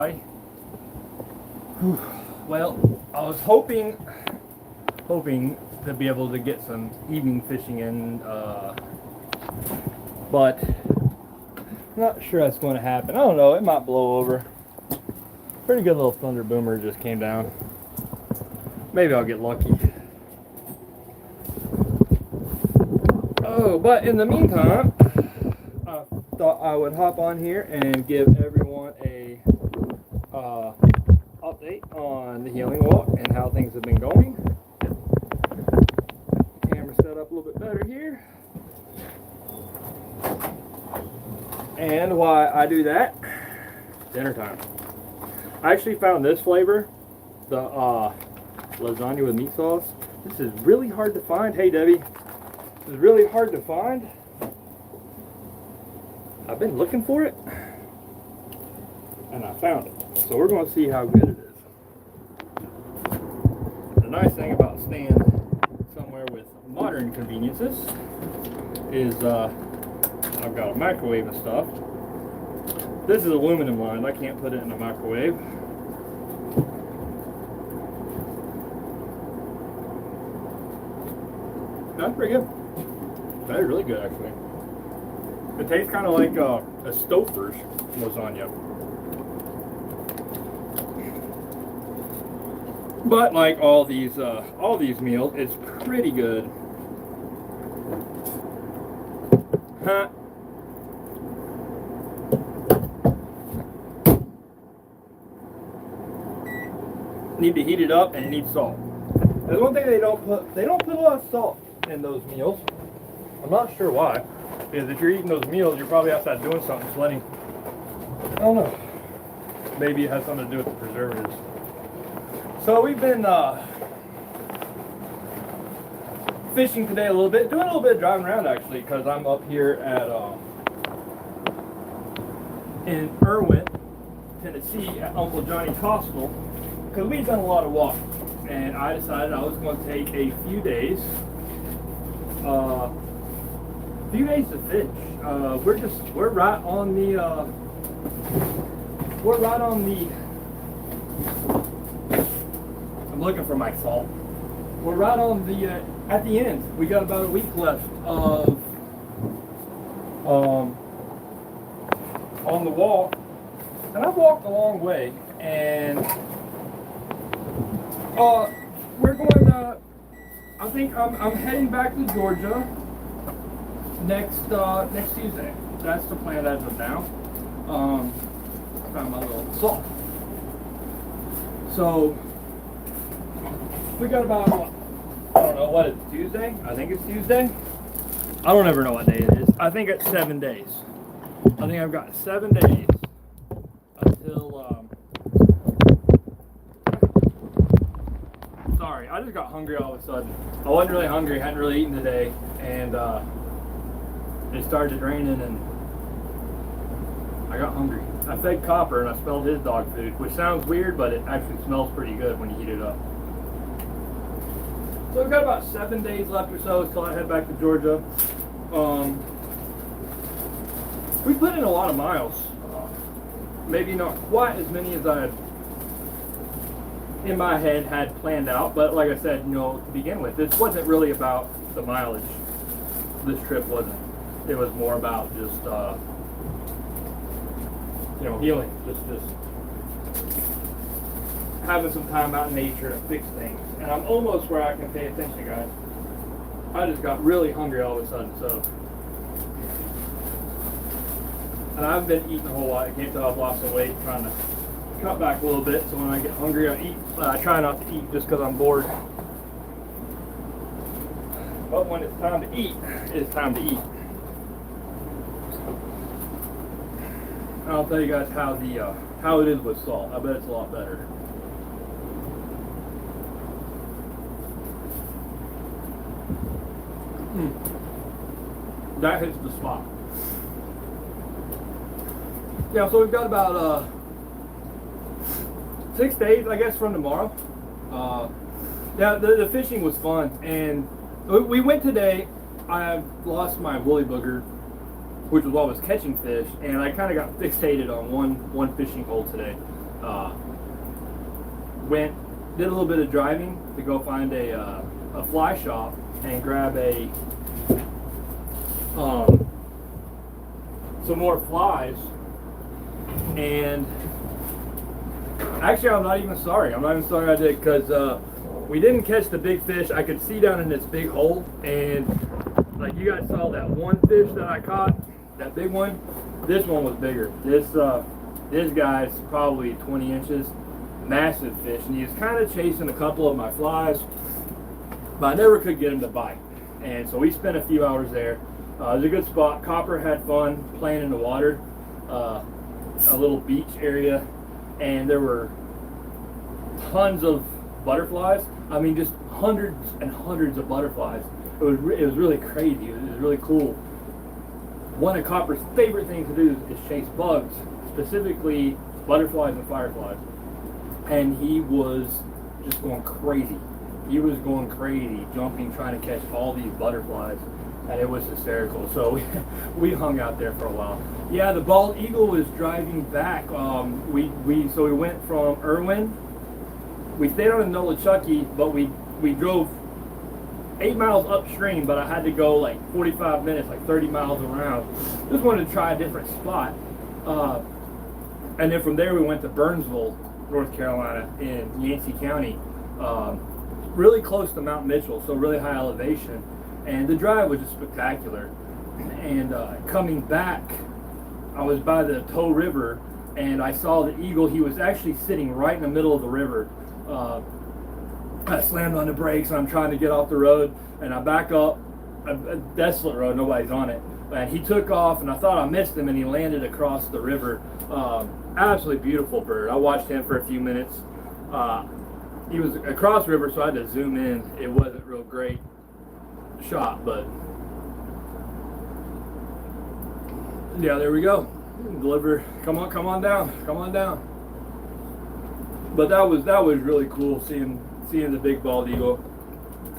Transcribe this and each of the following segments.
Hi. Well, I was hoping to be able to get some evening fishing in, but not sure that's going to happen. I don't know. It might blow over. Pretty good little thunder boomer just came down. Maybe I'll get lucky. Oh, but in the meantime, I thought I would hop on here and give everyone a update on the healing walk and how things have been going. Camera set up a little bit better here. And why I do that, dinner time. I actually found this flavor, the lasagna with meat sauce. This is really hard to find. Hey Debbie, this is really hard to find. I've been looking for it and I found it. So we're going to see how good it is. The nice thing about staying somewhere with modern conveniences is I've got a microwave and stuff. This is aluminum lined. I can't put it in a microwave. That's pretty good. That is really good, actually. It tastes kind of like a Stouffer's lasagna. But like all these meals, it's pretty good. Huh? Need to heat it up and it needs salt. There's one thing they don't put a lot of salt in those meals. I'm not sure why. Because if you're eating those meals, you're probably outside doing something, sweating. I don't know. Maybe it has something to do with the preservatives. So we've been fishing today a little bit, doing a little bit of driving around actually, because I'm up here at in Irwin, Tennessee, at Uncle Johnny's Hostel, because we've done a lot of walking, and I decided I was going to take a few days to fish. We're right on the I'm looking for my salt. We're right on the at the end. We got about a week left of on the walk, and I've walked a long way, and we're going to. I think I'm heading back to Georgia next Tuesday. That's the plan as of now. Found my little salt. So we got about, I don't know, what is it, Tuesday? I think it's Tuesday. I don't ever know what day it is. I think it's 7 days. I think I've got 7 days until, sorry, I just got hungry all of a sudden. I wasn't really hungry, hadn't really eaten today, and it started raining and I got hungry. I fed Copper and I smelled his dog food, which sounds weird, but it actually smells pretty good when you heat it up. So we've got about 7 days left or so until I head back to Georgia. We put in a lot of miles. Maybe not quite as many as I in my head had planned out, but like I said, to begin with, this wasn't really about the mileage. This trip wasn't. It was more about just healing, just having some time out in nature to fix things. And I'm almost where I can pay attention, guys. I just got really hungry all of a sudden, so. And I've been eating a whole lot. I can't tell I've lost some weight, trying to cut back a little bit. So when I get hungry, I eat. I try not to eat just because I'm bored. But when it's time to eat, it's time to eat. And I'll tell you guys how it is with salt. I bet it's a lot better. That hits the spot. Yeah, so we've got about 6 days, I guess, from tomorrow. Yeah, the fishing was fun, and we went today. I lost my woolly booger, which was while I was catching fish, and I kind of got fixated on one fishing hole today. Did a little bit of driving to go find a fly shop and grab some more flies. And actually, I'm not even sorry I did, because we didn't catch the big fish. I could see down in this big hole, and like you guys saw that one fish that I caught, that big one. This one was bigger. This guy's probably 20 inches, massive fish, and he was kind of chasing a couple of my flies, but I never could get him to bite. And so we spent a few hours there. It was a good spot. Copper had fun playing in the water, a little beach area, and there were tons of butterflies. I mean, just hundreds and hundreds of butterflies. It was really crazy. It was really cool. One of Copper's favorite things to do is chase bugs, specifically butterflies and fireflies. And he was just going crazy. He was going crazy, jumping, trying to catch all these butterflies, and it was hysterical. So we hung out there for a while. Yeah, the bald eagle was driving back. We went from Irwin. We stayed on in Nolichucky, but we drove 8 miles upstream, but I had to go like 45 minutes, like 30 miles around. Just wanted to try a different spot. And then from there we went to Burnsville, North Carolina, in Yancey County, really close to Mount Mitchell, so really high elevation. And the drive was just spectacular. And coming back, I was by the Tow River, and I saw the eagle. He was actually sitting right in the middle of the river. I slammed on the brakes, and I'm trying to get off the road, and I back up, a desolate road, nobody's on it. And he took off, and I thought I missed him, and he landed across the river. Absolutely beautiful bird. I watched him for a few minutes. He was across the river, so I had to zoom in. It wasn't real great shot, but yeah, there we go. Deliver. Come on down. But that was really cool seeing the big bald eagle.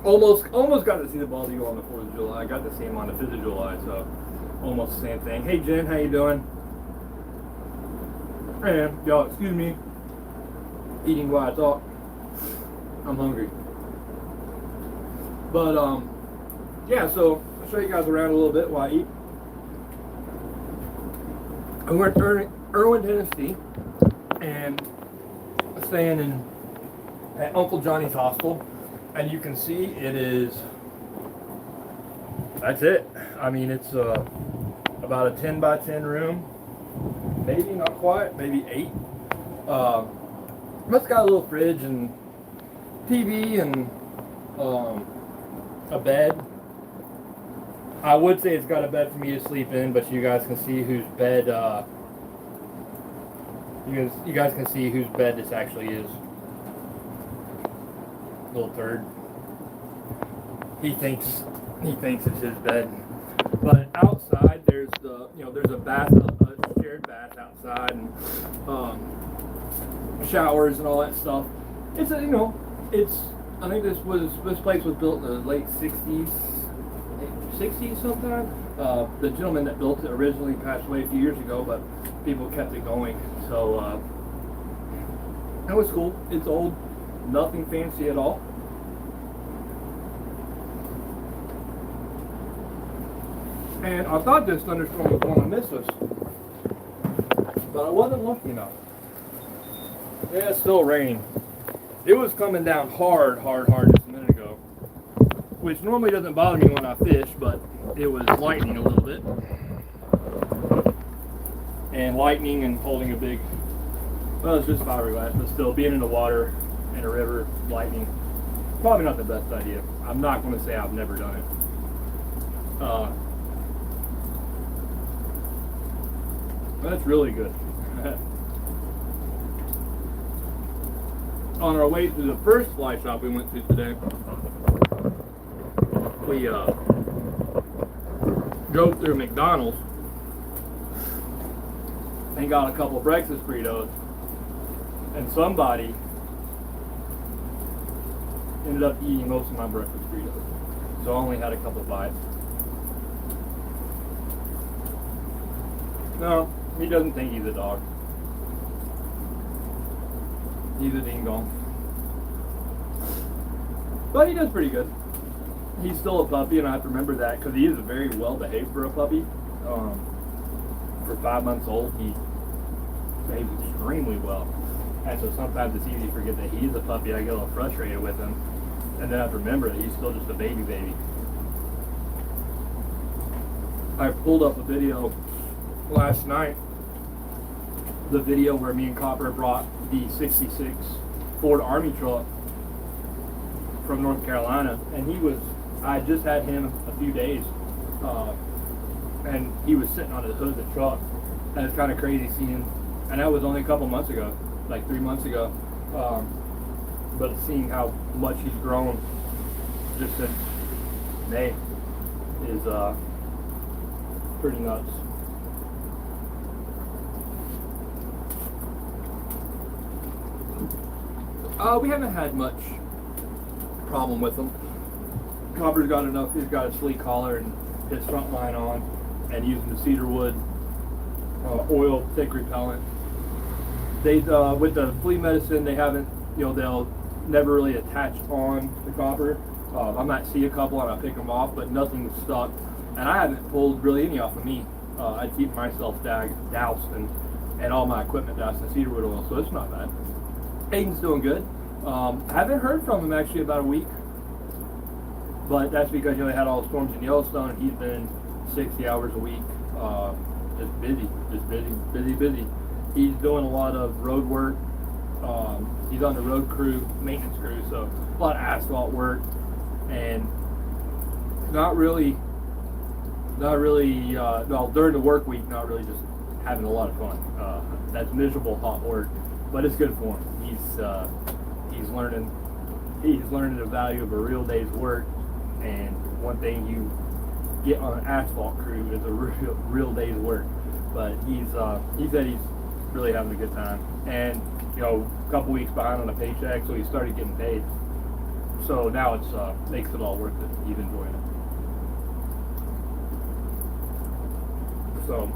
Almost got to see the bald eagle on the 4th of July. I got to see him on the 5th of July, so almost the same thing. Hey Jen, how you doing? Hey, y'all, excuse me. Eating while I talk. I'm hungry. But yeah, so I'll show you guys around a little bit while I eat. I went to Irwin, Tennessee, and staying at Uncle Johnny's hostel, and you can see it is. That's it. I mean, it's about a 10 by 10 room, maybe not quite, maybe 8. But it's got a little fridge and TV and a bed. I would say it's got a bed for me to sleep in, but you guys can see whose bed. You guys can see whose bed this actually is. Little turd. He thinks it's his bed. But outside there's there's a shared bath outside, and showers and all that stuff. It's I think this place was built in the late 60s sometime. The gentleman that built it originally passed away a few years ago, but people kept it going. So that was cool. It's old, nothing fancy at all. And I thought this thunderstorm was going to miss us, but I wasn't lucky enough. Yeah, it's still raining. It was coming down hard just a minute ago, which normally doesn't bother me when I fish, but it was lightning a little bit. And lightning and holding a big, well, it's just fiberglass, but still being in the water, in a river, lightning, probably not the best idea. I'm not going to say I've never done it. That's really good. On our way to the first fly shop we went to today, we drove through McDonald's and got a couple of breakfast burritos, and somebody ended up eating most of my breakfast burritos, so I only had a couple bites. No, he doesn't think he's a dog. He's a ding dong. But he does pretty good. He's still a puppy, and I have to remember that because he is very well behaved for a puppy. For 5 months old, he behaves extremely well. And so sometimes it's easy to forget that he's a puppy. I get a little frustrated with him. And then I have to remember that he's still just a baby. I pulled up a video last night. The video where me and Copper brought the 66 Ford Army truck from North Carolina. And I just had him a few days. And he was sitting on the hood of the truck. And it's kind of crazy seeing, and that was only a couple months ago, like 3 months ago. But seeing how much he's grown just since May is pretty nuts. We haven't had much problem with him. Copper's got enough. He's got a sleek collar and his front line on, and using the cedar wood oil tick repellent. They with the flea medicine, they haven't, they'll never really attach on the Copper. I might see a couple and I'll pick them off, but nothing's stuck. And I haven't pulled really any off of me. I keep myself doused and all my equipment doused in cedar wood oil, so it's not bad. Hayden's doing good. I haven't heard from him actually about a week, but that's because they had all the storms in Yellowstone, and he's been 60 hours a week, just busy. He's doing a lot of road work. He's on the road crew, maintenance crew, so a lot of asphalt work, and not really, well, during the work week, not really just having a lot of fun. That's miserable hot work, but it's good for him. He's learning the value of a real day's work, and one thing you get on an asphalt crew is a real day's work. But he said he's really having a good time, and a couple weeks behind on a paycheck, so he started getting paid. So now it's makes it all worth it. He's enjoying it. So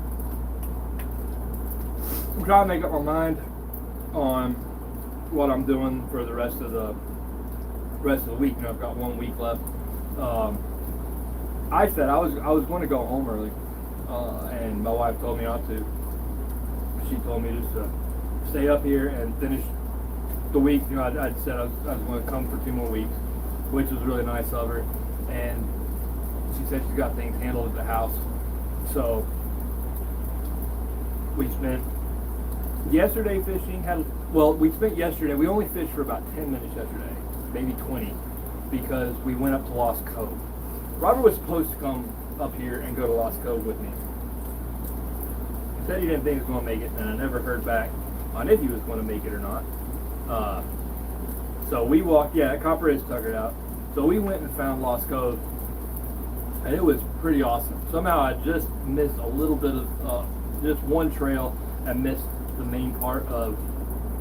I'm trying to make up my mind on what I'm doing for the rest of the week. I've got 1 week left. I said I was going to go home early, and my wife told me not to. She told me just to stay up here and finish the week. I'd said I was going to come for 2 more weeks, which was really nice of her. And she said she's got things handled at the house. So we spent yesterday fishing. We spent yesterday. We only fished for about 10 minutes yesterday, maybe 20, because we went up to Lost Cove. Robert was supposed to come up here and go to Lost Cove with me. He said he didn't think he was going to make it, and I never heard back on if he was going to make it or not. So we walked. Yeah, Copper is tuckered out. So we went and found Lost Cove, and it was pretty awesome. Somehow I just missed a little bit of just one trail and missed the main part of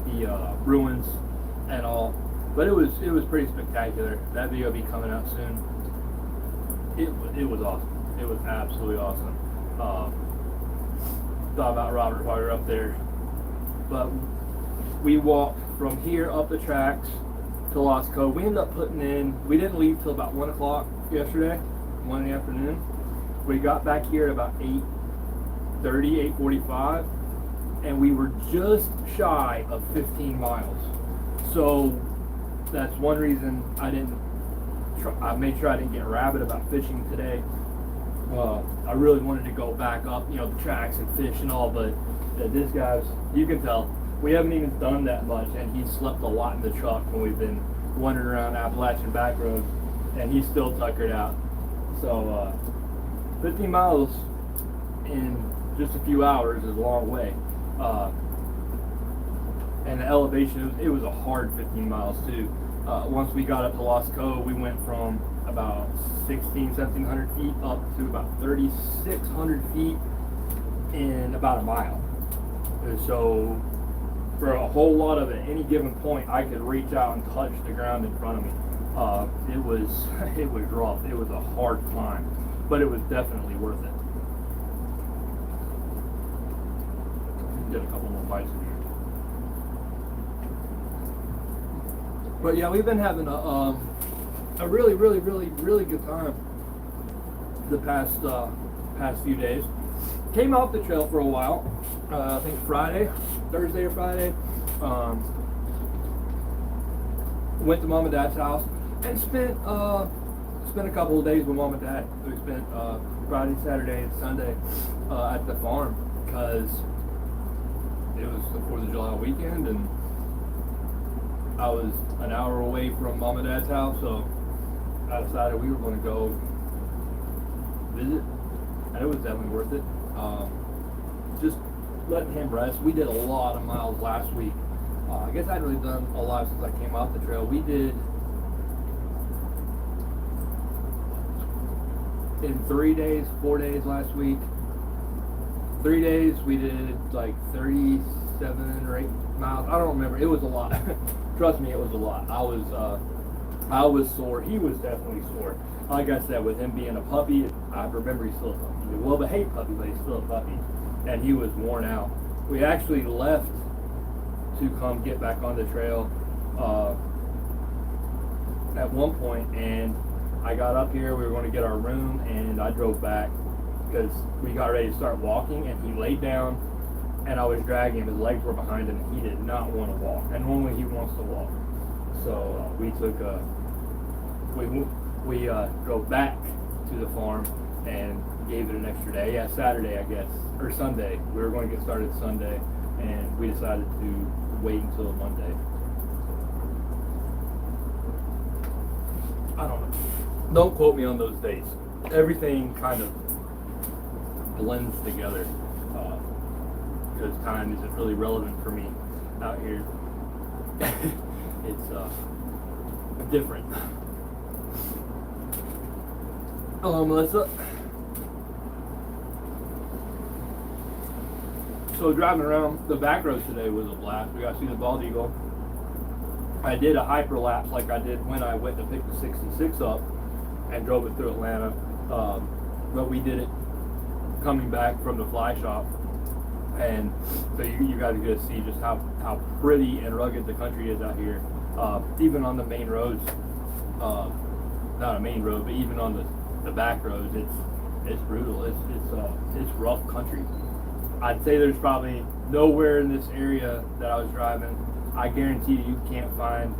the ruins and all. But it was pretty spectacular. That video will be coming out soon. It was awesome. It was absolutely awesome. Thought about Robert while we were up there. But we walked from here up the tracks to Lost Cove. We ended up we didn't leave till about 1 o'clock yesterday, 1 in the afternoon. We got back here at about 8:30, 8:45, and we were just shy of 15 miles. So that's one reason I made sure I didn't get rabid about fishing today. I really wanted to go back up, the tracks and fish and all, but this guy's, you can tell, we haven't even done that much, and he slept a lot in the truck when we've been wandering around Appalachian back roads, and he's still tuckered out. So 15 miles in just a few hours is a long way. And the elevation, it was a hard 15 miles too. Once we got up to Lost Cove, we went from about 1,700 feet up to about 3,600 feet in about a mile. And so for a whole lot of it, at any given point, I could reach out and touch the ground in front of me. It was rough. It was a hard climb, but it was definitely worth it. Get a couple more bites in here. But yeah, we've been having a really, really, really, really good time the past few days. Came off the trail for a while. I think Thursday or Friday. Went to Mom and Dad's house and spent a couple of days with Mom and Dad. We spent Friday, Saturday, and Sunday at the farm because it was the 4th of July weekend and I was an hour away from Mom and Dad's house, so I decided we were going to go visit, and it was definitely worth it. Just letting him rest. We did a lot of miles last week. I guess I hadn't really done a lot since I came off the trail. We did, in 3 days, 4 days last week, 3 days we did like 37 or 8 miles. I don't remember. It was a lot. Trust me, it was a lot. I was sore. He was definitely sore. Like I said, with him being a puppy, I remember he's still a puppy. He's a well-behaved puppy, but he's still a puppy. And he was worn out. We actually left to come get back on the trail at one point, and I got up here. We were going to get our room, and I drove back because we got ready to start walking, and he laid down, and I was dragging him. His legs were behind him, and he did not want to walk. And normally he wants to walk. So we drove back to the farm and gave it an extra day. Yeah, Saturday, I guess, or Sunday. We were going to get started Sunday, and we decided to wait until Monday. I don't know. Don't quote me on those dates. Everything kind of blends together because time isn't really relevant for me out here. It's different. Hello, Melissa. So driving around the back roads today was a blast. We got to see the bald eagle. I did a hyperlapse like I did when I went to pick the 66 up and drove it through Atlanta. But we did it coming back from the fly shop. And so you guys get to see just how pretty and rugged the country is out here. Even on the main roads, not a main road, but even on the back roads, it's brutal. It's rough country. I'd say there's probably nowhere in this area that I was driving. I guarantee you can't find,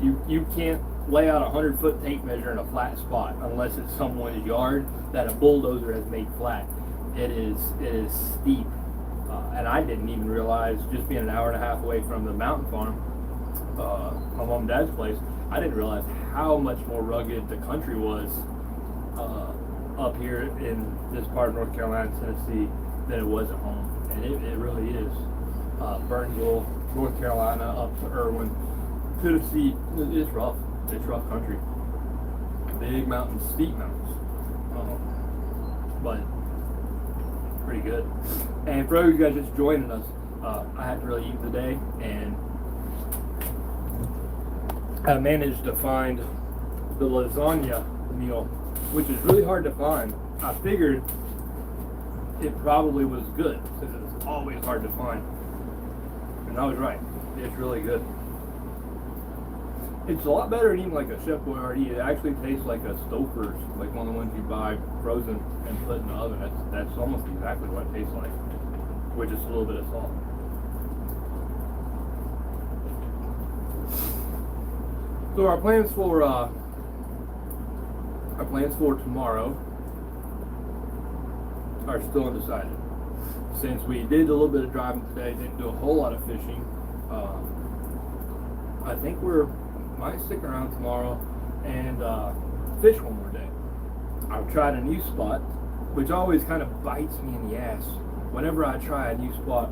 you can't lay out a 100-foot tape measure in a flat spot unless it's someone's yard that a bulldozer has made flat. It is steep. And I didn't even realize, just being an hour and a half away from the mountain farm, my mom and dad's place, I didn't realize how much more rugged the country was up here in this part of North Carolina and Tennessee than it was at home. And it really is. Burnsville, North Carolina, up to Irwin, Tennessee, it's rough. It's rough country. Big mountains, steep mountains. But pretty good. And for you guys just joining us, I hadn't really eaten today, and I managed to find the lasagna meal, which is really hard to find. I figured it probably was good because it's always hard to find, and I was right. It's really good. It's a lot better than eating like a Chef Boyardee. It actually tastes like a Stouffer's, like one of the ones you buy frozen and put in the oven. That's almost exactly what it tastes like, with just a little bit of salt. So our plans for tomorrow are still undecided. Since we did a little bit of driving today, didn't do a whole lot of fishing. I think might stick around tomorrow and fish one more day. I've tried a new spot, which always kind of bites me in the ass. Whenever I try a new spot,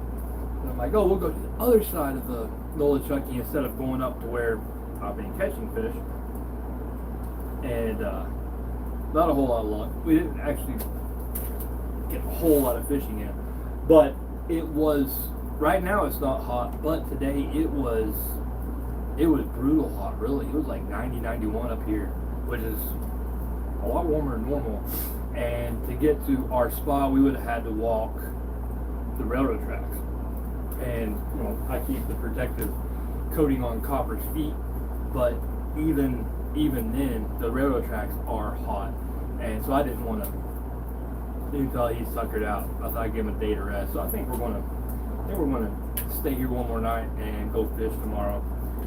and I'm like, oh, we'll go to the other side of the Nolichucky instead of going up to where I've been catching fish. And not a whole lot of luck. We didn't actually get a whole lot of fishing in, but it was, right now it's not hot, but today it was brutal hot, really. It was like 90, 91 up here, which is a lot warmer than normal. And to get to our spot, we would have had to walk the railroad tracks. And, I keep the protective coating on Copper's feet but even then, the railroad tracks are hot, and so I didn't want to. Until he suckered out, I thought I'd give him a day to rest. So I think we're gonna stay here one more night and go fish tomorrow,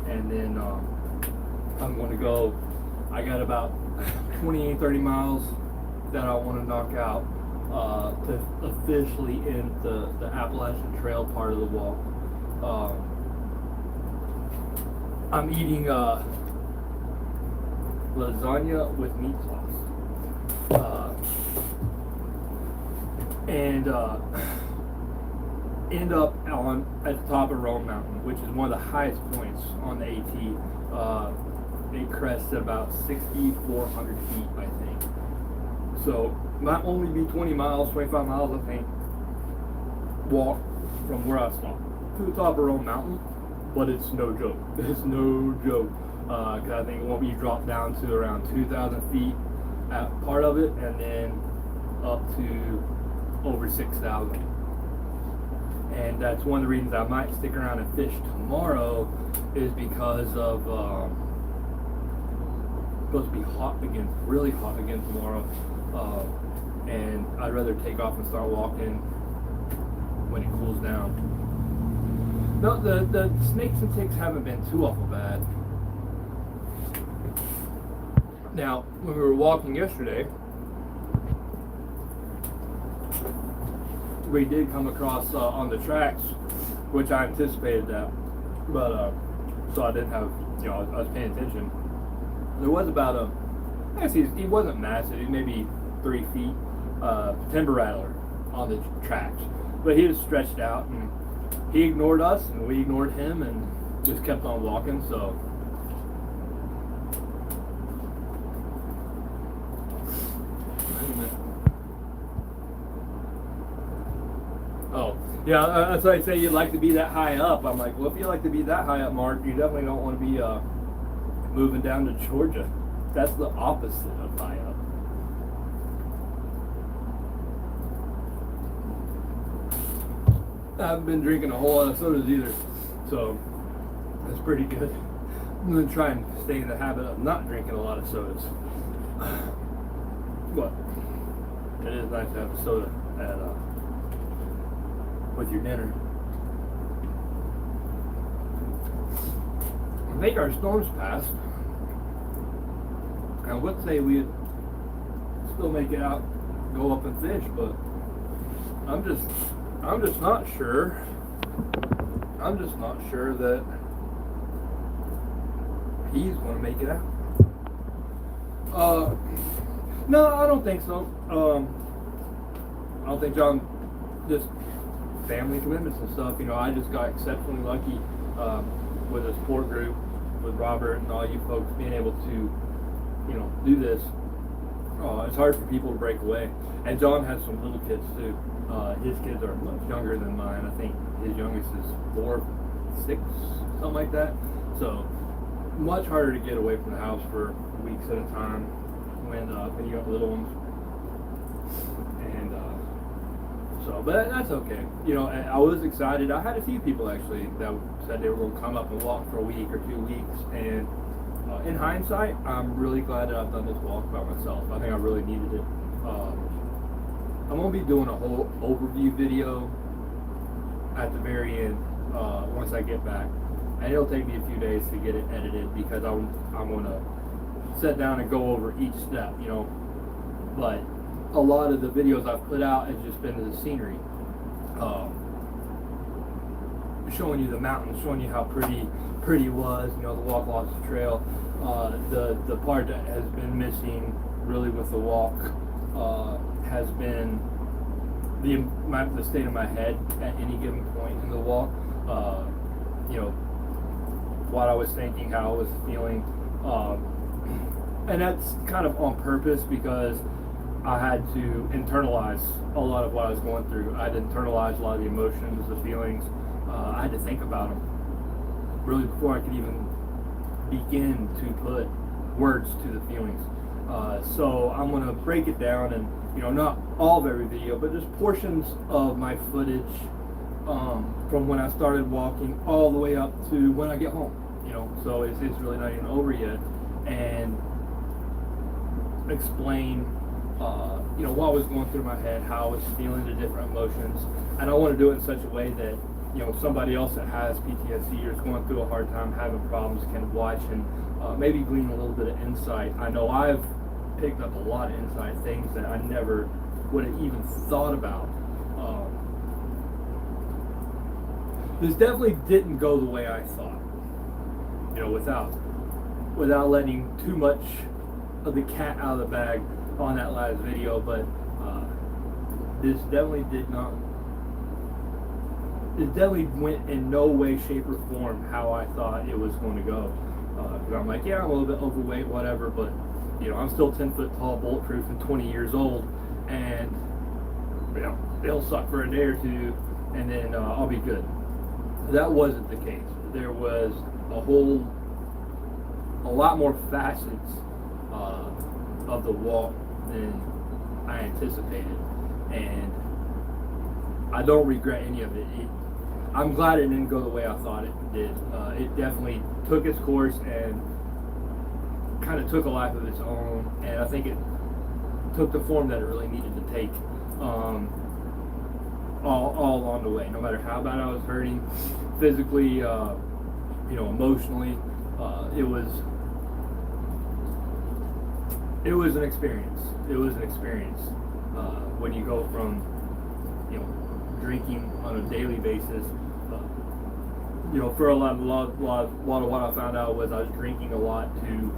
and then I'm gonna go. I got about 28-30 miles that I want to knock out to officially end the Appalachian Trail part of the walk. I'm eating lasagna with meat sauce, and end up at the top of Rome Mountain, which is one of the highest points on the AT. It crests at about 6,400 feet, I think. So might only be 25 miles, I think, walk from where I stopped to the top of Rome Mountain, but it's no joke. It's no joke, because I think it won't be dropped down to around 2,000 feet at part of it, and then up to over 6,000. And that's one of the reasons I might stick around and fish tomorrow, is because of supposed to be hot again, really hot again tomorrow, and I'd rather take off and start walking when it cools down. No, the snakes and ticks haven't been too awful bad. Now, when we were walking yesterday, we did come across on the tracks, which I anticipated that, but so I didn't have, I was paying attention. There was about I guess he wasn't massive, he was maybe 3 feet, timber rattler on the tracks, but he was stretched out, and he ignored us and we ignored him and just kept on walking. So oh yeah, that's why I say you'd like to be that high up. I'm like, well, if you like to be that high up, Mark, you definitely don't want to be moving down to Georgia. That's the opposite of high up. I haven't been drinking a whole lot of sodas either, so that's pretty good. I'm going to try and stay in the habit of not drinking a lot of sodas. But it is nice to have a soda with your dinner. I think our storm's passed. I would say we'd still make it out, go up and fish, but I'm just not sure. I'm just not sure that he's going to make it out. No, I don't think so. I don't think John, just family commitments and stuff. I just got exceptionally lucky with a support group, with Robert and all you folks being able to, do this. It's hard for people to break away. And John has some little kids too. His kids are much younger than mine. I think his youngest is 4, 6, something like that. So much harder to get away from the house for weeks at a time when you have little ones. And but that's okay. I was excited. I had a few people actually that said they were going to come up and walk for a week or 2 weeks. And in hindsight, I'm really glad that I've done this walk by myself. I think I really needed it. I'm going to be doing a whole overview video at the very end once I get back. And it'll take me a few days to get it edited because I'm going to sit down and go over each step, But a lot of the videos I've put out has just been the scenery. Showing you the mountains, showing you how pretty it was, the walk along the trail. The part that has been missing really with the walk has been the state of my head at any given point in the walk. What I was thinking, how I was feeling, and that's kind of on purpose because I had to internalize a lot of what I was going through. I had to internalize a lot of the emotions, the feelings. I had to think about them really before I could even begin to put words to the feelings. So I'm going to break it down and, not all of every video, but just portions of my footage from when I started walking all the way up to when I get home. so it's really not even over yet, and explain, what was going through my head, how I was feeling the different emotions. And I want to do it in such a way that, somebody else that has PTSD or is going through a hard time, having problems, can watch and maybe glean a little bit of insight. I know I've picked up a lot of insight, things that I never would have even thought about. This definitely didn't go the way I thought, without letting too much of the cat out of the bag on that last video, but this definitely did not. It definitely went in no way, shape, or form how I thought it was going to go. Because I'm like, yeah, I'm a little bit overweight, whatever, but I'm still 10 foot tall, bulletproof, and 20 years old, and it'll suck for a day or two, and then I'll be good. That wasn't the case. There was a lot more facets of the walk than I anticipated, and I don't regret any of it. I'm glad it didn't go the way I thought it did. It definitely took its course and kind of took a life of its own, and I think it took the form that it really needed to take all along the way. No matter how bad I was hurting, physically, emotionally, it was an experience. It was an experience when you go from drinking on a daily basis. For a lot of what I found out was I was drinking a lot to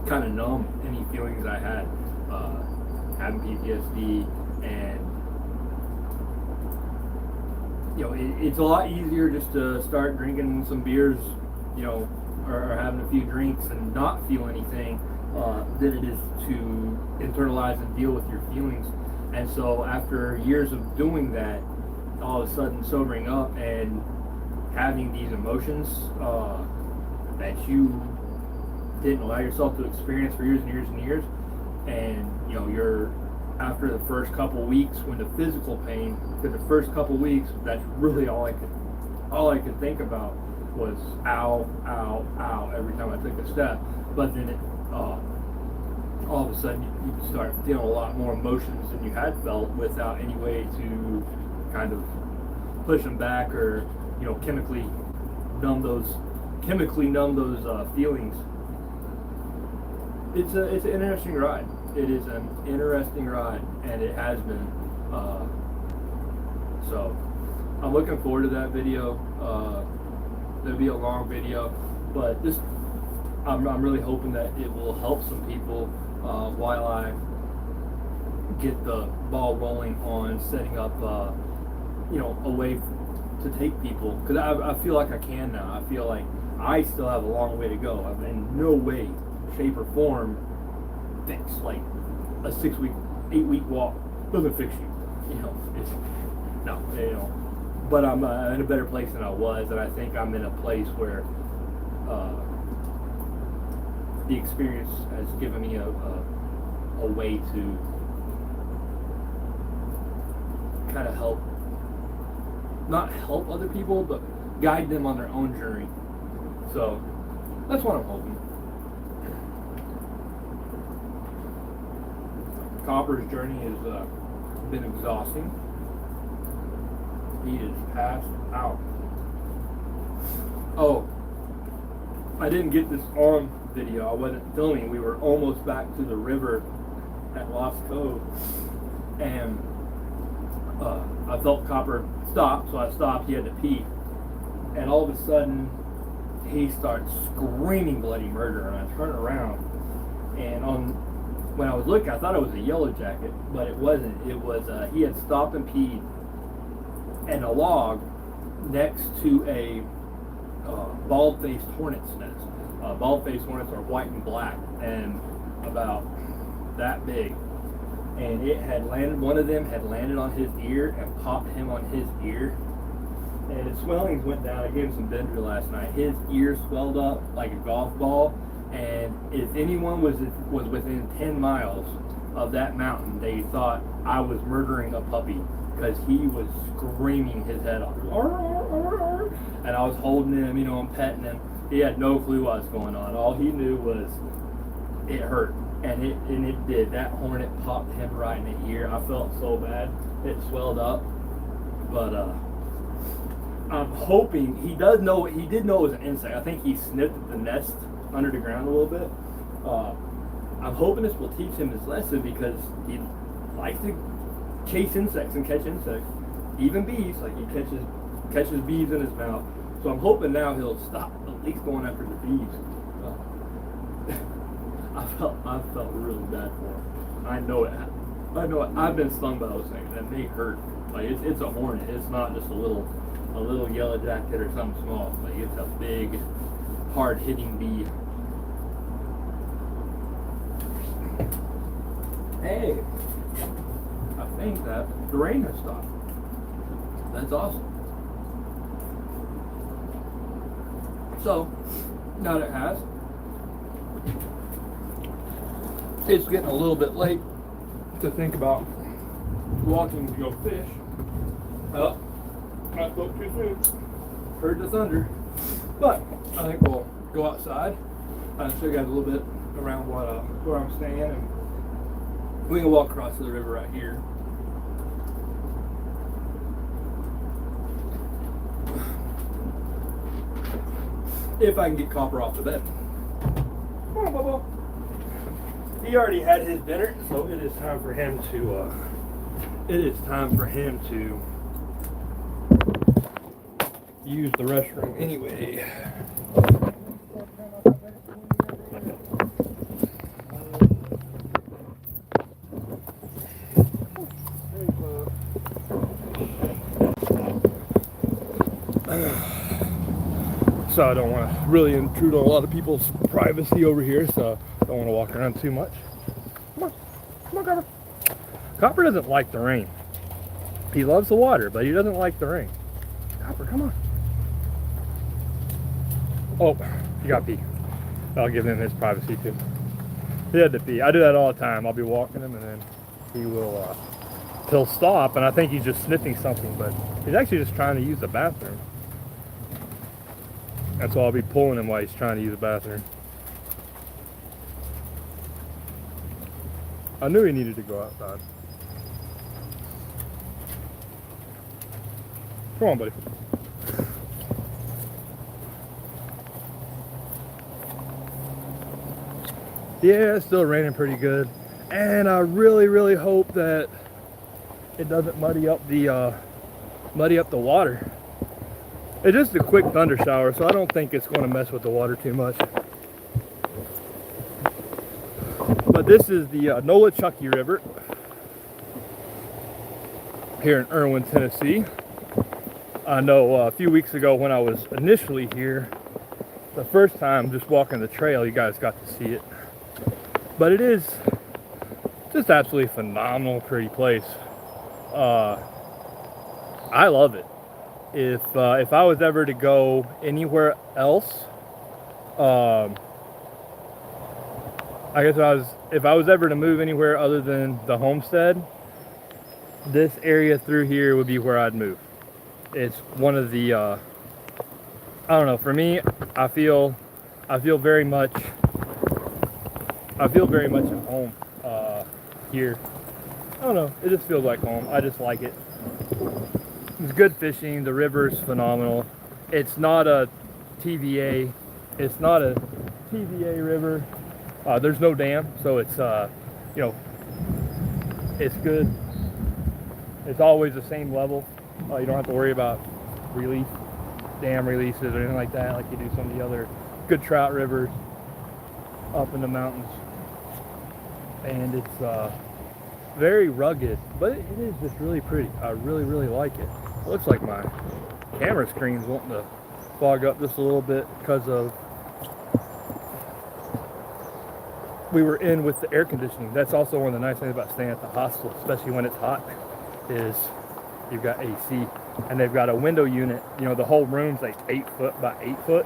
kind of numb any feelings I had, having PTSD, and it's a lot easier just to start drinking some beers, or having a few drinks and not feel anything than it is to internalize and deal with your feelings. And so after years of doing that, all of a sudden sobering up and having these emotions that you didn't allow yourself to experience for years and years and years, and you're after the first couple weeks when the physical pain, because the first couple weeks, that's really all I could think about was ow, ow, ow every time I took a step. But then it all of a sudden you start feeling a lot more emotions than you had felt without any way to kind of push them back or chemically numb those feelings. It's an interesting ride. It is an interesting ride, and it has been. So I'm looking forward to that video. There'll be a long video, but I'm really hoping that it will help some people while I get the ball rolling on setting up, a way to take people. Because I feel like I can now. I feel like I still have a long way to go. I'm in no way, shape, or form fix like a 6-week, 8-week walk doesn't fix you. But I'm in a better place than I was, and I think I'm in a place where the experience has given me a way to kind of not help other people, but guide them on their own journey. So that's what I'm hoping. Copper's journey has been exhausting. He is passed out. Oh, I didn't get this on video. I wasn't filming. We were almost back to the river at Lost Cove, and I felt Copper stop, so I stopped. He had to pee, and all of a sudden he starts screaming bloody murder, and I turn around, and when I was looking, I thought it was a yellow jacket, but it wasn't. It was he had stopped and peed in a log next to a bald-faced hornet's nest. Bald-faced hornets are white and black and about that big. And it had landed, one of them had landed on his ear and popped him on his ear. And his swellings went down. I gave him some Benadryl last night. His ear swelled up like a golf ball. And if anyone was within 10 miles of that mountain, they thought I was murdering a puppy, because he was screaming his head off. And I was holding him, and petting him. He had no clue what was going on. All he knew was it hurt, and it did. That hornet popped him right in the ear. I felt so bad. It swelled up, but I'm hoping he does know. He did know it was an insect. I think he sniffed at the nest under the ground a little bit. I'm hoping this will teach him his lesson because he likes to chase insects and catch insects, even bees. Like he catches bees in his mouth. So I'm hoping now he'll stop at least going after the bees. I felt really bad for him. I know it. I've been stung by those things, and they hurt. Like it's a hornet. It's not just a little yellow jacket or something small. Like it's a big, hard hitting bee. Hey, I think that the rain has stopped. That's awesome. So, now that it has, it's getting a little bit late to think about walking to go fish. Oh, I spoke too soon. Heard the thunder. But I think we'll go outside and show you guys a little bit around where I'm staying, and we can walk across to the river right here. If I can get Copper off the bed. Come on, Bubba. He already had his dinner, so it is time for him to use the restroom anyway. So I don't want to really intrude on a lot of people's privacy over here, so I don't want to walk around too much. Come on, Copper. Copper doesn't like the rain. He loves the water, but he doesn't like the rain. Copper, come on. Oh, you got pee. I'll give him his privacy too. He had to pee. I do that all the time. I'll be walking him, and then he'll stop, and I think he's just sniffing something, but he's actually just trying to use the bathroom. That's why I'll be pulling him while he's trying to use the bathroom. I knew he needed to go outside. Come on, buddy. Yeah, it's still raining pretty good. And I really, really hope that it doesn't muddy up the water. It's just a quick thunder shower, so I don't think it's going to mess with the water too much. But this is the Nolichucky River here in Irwin, Tennessee. I know a few weeks ago when I was initially here, the first time just walking the trail, you guys got to see it. But it is just absolutely phenomenal, pretty place. I love it. If I was ever to go anywhere else, I guess if I was ever to move anywhere other than the homestead, this area through here would be where I'd move. It's one of the I don't know, for me, I feel very much at home here. I don't know, it just feels like home. I just like it. It's good fishing. The river's phenomenal. It's not a TVA. It's not a TVA river. There's no dam, so it's it's good. It's always the same level. You don't have to worry about dam releases or anything like that, like you do some of the other good trout rivers up in the mountains. And it's very rugged, but it is just really pretty. I really, really like it. It looks like my camera screen's wanting to fog up just a little bit because of we were in with the air conditioning. That's also one of the nice things about staying at the hostel, especially when it's hot, is you've got AC and they've got a window unit. You know, the whole room's like 8 foot by 8 foot.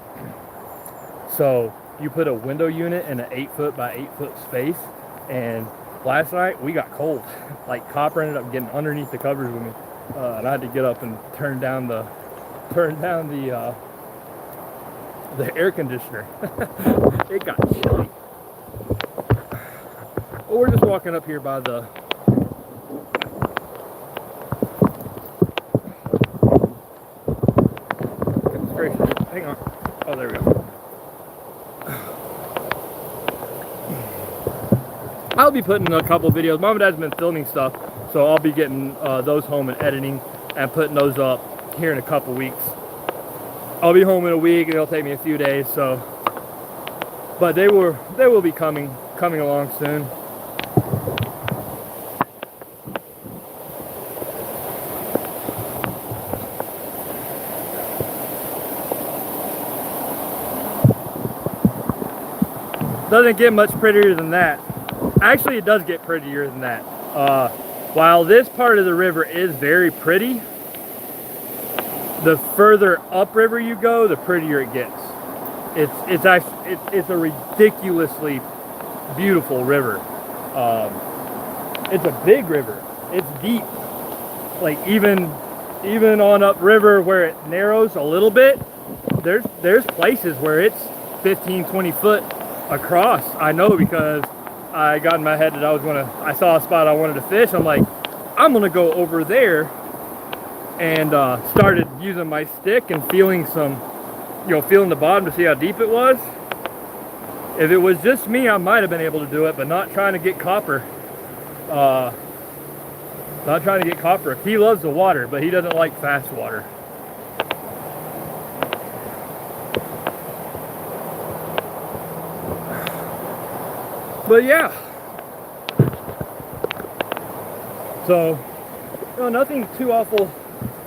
So you put a window unit in an 8 foot by 8 foot space, and last night we got cold. Like Copper ended up getting underneath the covers with me, and I had to get up and turn down the the air conditioner. It got chilly. Well, we're just walking up here by the goodness gracious, hang on. Oh, there we go. I'll be putting a couple videos. Mom and Dad's been filming stuff, so I'll be getting those home and editing and putting those up here in a couple weeks. I'll be home in a week, and it'll take me a few days. So, but they will be coming along soon. Doesn't get much prettier than that. Actually, it does get prettier than that. While this part of the river is very pretty, the further upriver you go, the prettier it gets. It's a ridiculously beautiful river. It's a big river. It's deep. Like even on upriver where it narrows a little bit, there's places where it's 15, 20 foot across. I know because I got in my head that I saw a spot I wanted to fish. I'm like, I'm gonna go over there, and started using my stick and feeling feeling the bottom to see how deep it was. If it was just me, I might have been able to do it, but not trying to get copper. Not trying to get copper. He loves the water, but he doesn't like fast water. But yeah, so nothing too awful,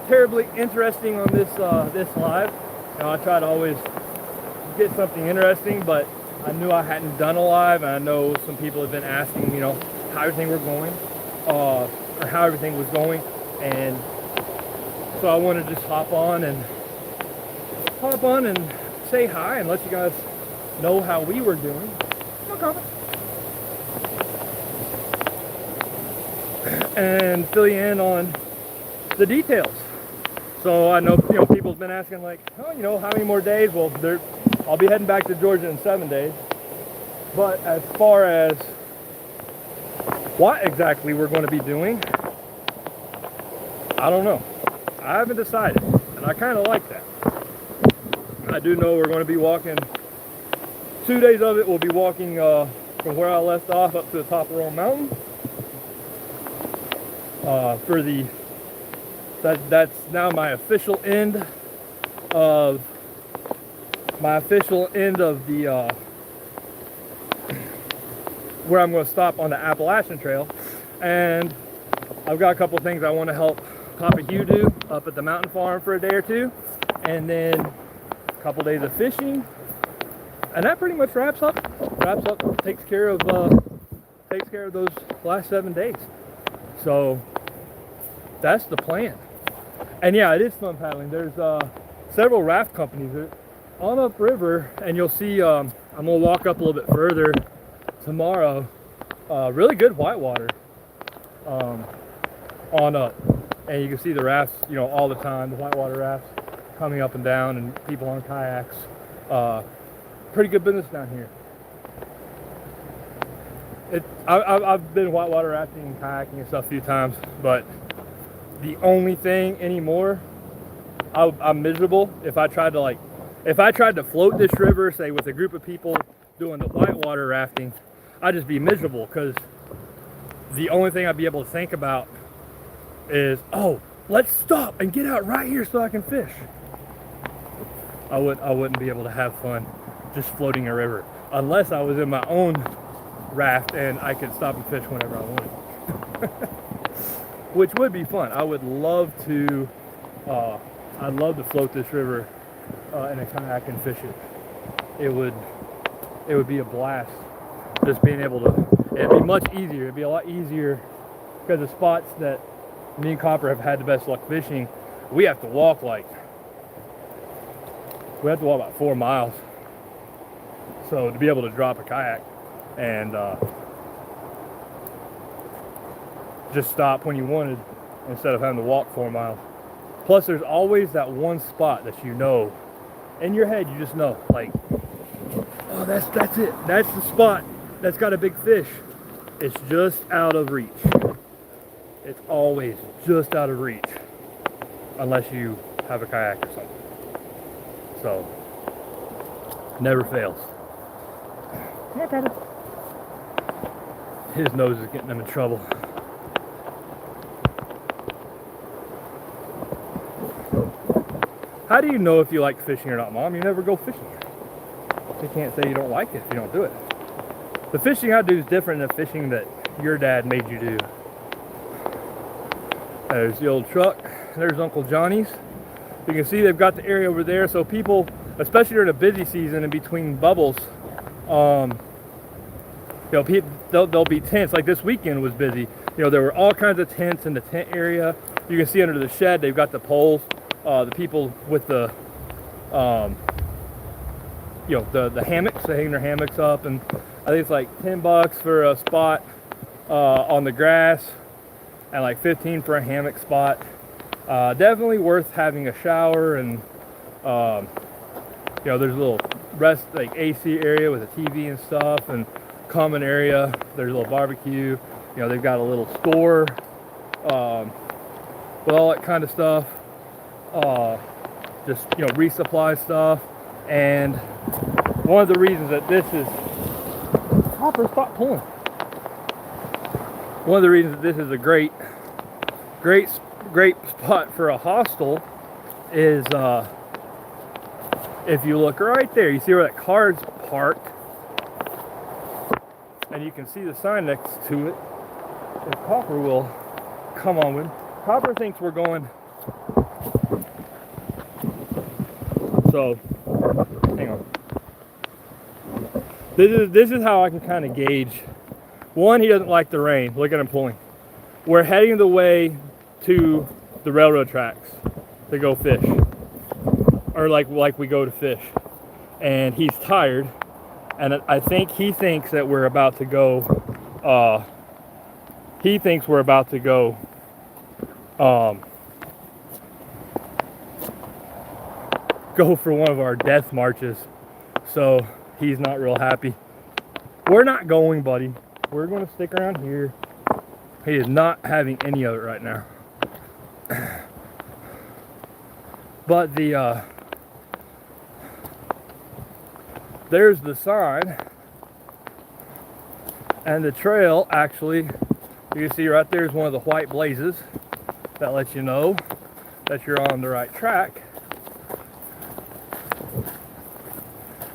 terribly interesting on this live. I try to always get something interesting, but I knew I hadn't done a live, and I know some people have been asking, how everything was going, or how everything was going, and so I wanted to just hop on and say hi and let you guys know how we were doing. No comment. And fill you in on the details. So I know people's been asking like, oh, how many more days? Well, I'll be heading back to Georgia in 7 days. But as far as what exactly we're going to be doing, I don't know. I haven't decided, and I kind of like that. I do know we're going to be walking 2 days of it. We'll be walking from where I left off up to the top of Roll Mountain. That's now my official end of the where I'm going to stop on the Appalachian Trail, and I've got a couple of things I want to help Papa Hugh do up at the mountain farm for a day or two, and then a couple days of fishing, and that pretty much wraps up, takes care of those last 7 days. So that's the plan. And yeah, it is fun paddling. There's several raft companies on upriver, and you'll see, I'm gonna walk up a little bit further tomorrow. Really good whitewater on up, and you can see the rafts, all the time, the whitewater rafts coming up and down, and people on kayaks. Pretty good business down here. I've been whitewater rafting and kayaking and stuff a few times, but the only thing anymore, I'm miserable if I tried to float this river, say with a group of people doing the whitewater rafting. I'd just be miserable because the only thing I'd be able to think about is, oh, let's stop and get out right here so I can fish. I wouldn't be able to have fun just floating a river unless I was in my own raft and I could stop and fish whenever I wanted. Which would be fun. I would love to float this river in a kayak and fish it. It would be a blast. Just being able to, it'd be much easier. It'd be a lot easier because the spots that me and Copper have had the best luck fishing, we have to walk about 4 miles. So to be able to drop a kayak and just stop when you wanted instead of having to walk 4 miles. Plus there's always that one spot that in your head, you just know, like, oh, that's it. That's the spot that's got a big fish. It's just out of reach. It's always just out of reach, unless you have a kayak or something. So, never fails. Yeah, Carter. His nose is getting him in trouble. How do you know if you like fishing or not, Mom? You never go fishing. You can't say you don't like it if you don't do it. The fishing I do is different than the fishing that your dad made you do. There's the old truck. There's Uncle Johnny's. You can see they've got the area over there, so people, especially during a busy season in between bubbles, you know, there'll be tents. Like this weekend was busy. You know, there were all kinds of tents in the tent area. You can see under the shed, they've got the poles. The people with the, you know, the hammocks, they hang their hammocks up, and I think it's like $10 for a spot on the grass, and like 15 for a hammock spot. Definitely worth having a shower, and you know, there's a little rest, like AC area with a TV and stuff, and common area. There's a little barbecue. You know, they've got a little store with all that kind of stuff. Just, you know, resupply stuff. And one of the reasons that this is Hopper, stop pulling. One of the reasons that this is a great spot for a hostel is if you look right there, you see where that car's parked, and you can see the sign next to it. If Copper will come on with. Copper thinks we're going. So, hang on. This is how I can kind of gauge. One, he doesn't like the rain. Look at him pulling. We're heading the way to the railroad tracks to go fish, or like we go to fish. And he's tired, and I think he thinks that we're about to go. He thinks we're about to go. Go for one of our death marches, so he's not real happy. We're not going, buddy. We're going to stick around here. He is not having any of it right now. But there's the sign, and the trail, actually, you can see right there is one of the white blazes that lets you know that you're on the right track.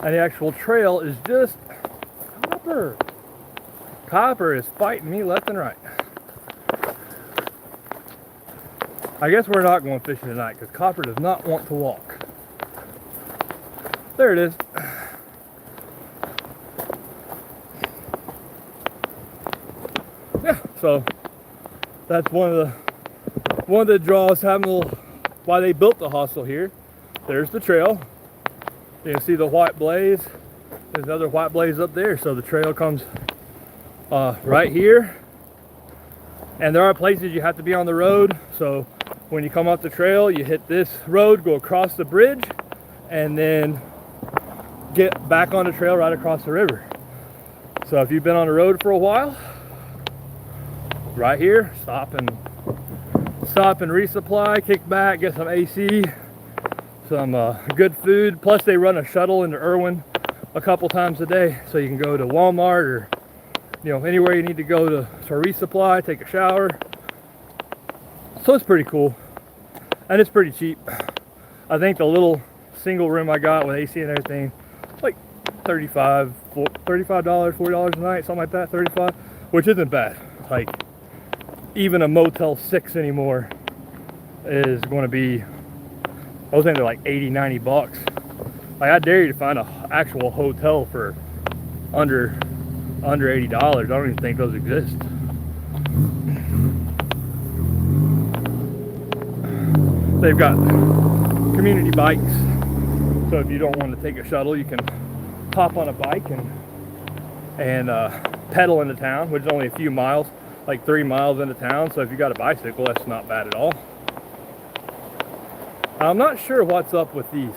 And the actual trail is just Copper. Copper is fighting me left and right. I guess we're not going fishing tonight because Copper does not want to walk. There it is. Yeah, so that's one of the draws, having a little, why they built the hostel here. There's the trail. You can see the white blaze. There's another white blaze up there. So the trail comes right here. And there are places you have to be on the road. So when you come off the trail, you hit this road, go across the bridge, and then get back on the trail right across the river. So if you've been on the road for a while, right here, stop and resupply, kick back, get some AC, some good food. Plus they run a shuttle into Irwin a couple times a day, so you can go to Walmart or, you know, anywhere you need to go to resupply, take a shower. So it's pretty cool, and it's pretty cheap. I think the little single room I got with AC and everything, like $35, $40 a night, something like that, 35, which isn't bad. Like even a Motel 6 anymore is going to be, I was thinking they're like 80, 90 bucks. Like I dare you to find an actual hotel for under $80. I don't even think those exist. They've got community bikes, so if you don't want to take a shuttle, you can hop on a bike and pedal into town, which is only a few miles, like 3 miles into town. So if you got a bicycle, that's not bad at all. I'm not sure what's up with these.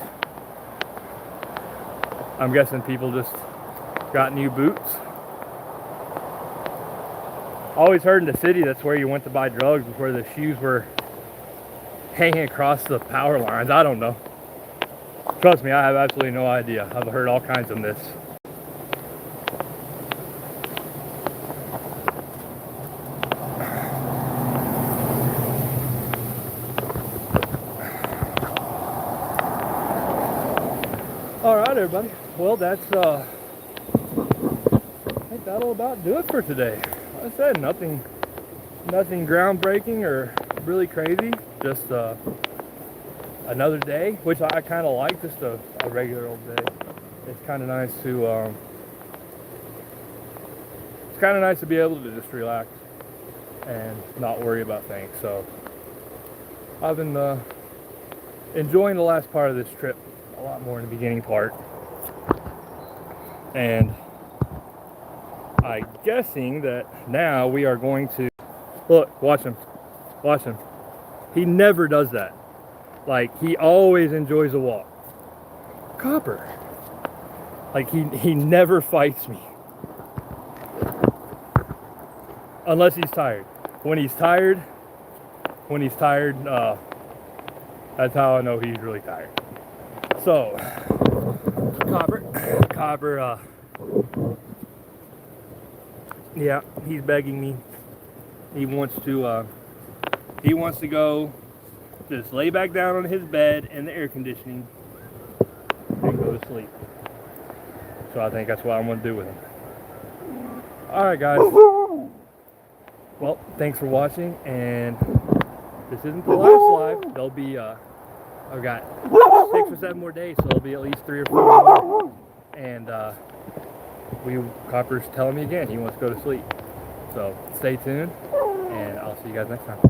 I'm guessing people just got new boots. Always heard in the city that's where you went to buy drugs, was where the shoes were hanging across the power lines. I don't know. Trust me, I have absolutely no idea. I've heard all kinds of myths. All right, everybody. Well, that's I think that'll about do it for today. Like I said, nothing groundbreaking or really crazy. Just another day, which I kind of like. Just a regular old day. It's kind of nice to be able to just relax and not worry about things. So I've been enjoying the last part of this trip a lot more in the beginning part, and I'm guessing that now we are going to look. Watch him. He never does that. Like, he always enjoys a walk. Copper. Like, he never fights me unless he's tired. When he's tired, that's how I know he's really tired. So, Copper, yeah, he's begging me. He wants to go just lay back down on his bed in the air conditioning and go to sleep. So I think that's what I'm going to do with him. Alright, guys. Well, thanks for watching, and this isn't the last live. There'll be, I've got 6 or 7 more days, so there'll be at least 3 or 4 more. And Copper's telling me again he wants to go to sleep. So stay tuned, and I'll see you guys next time.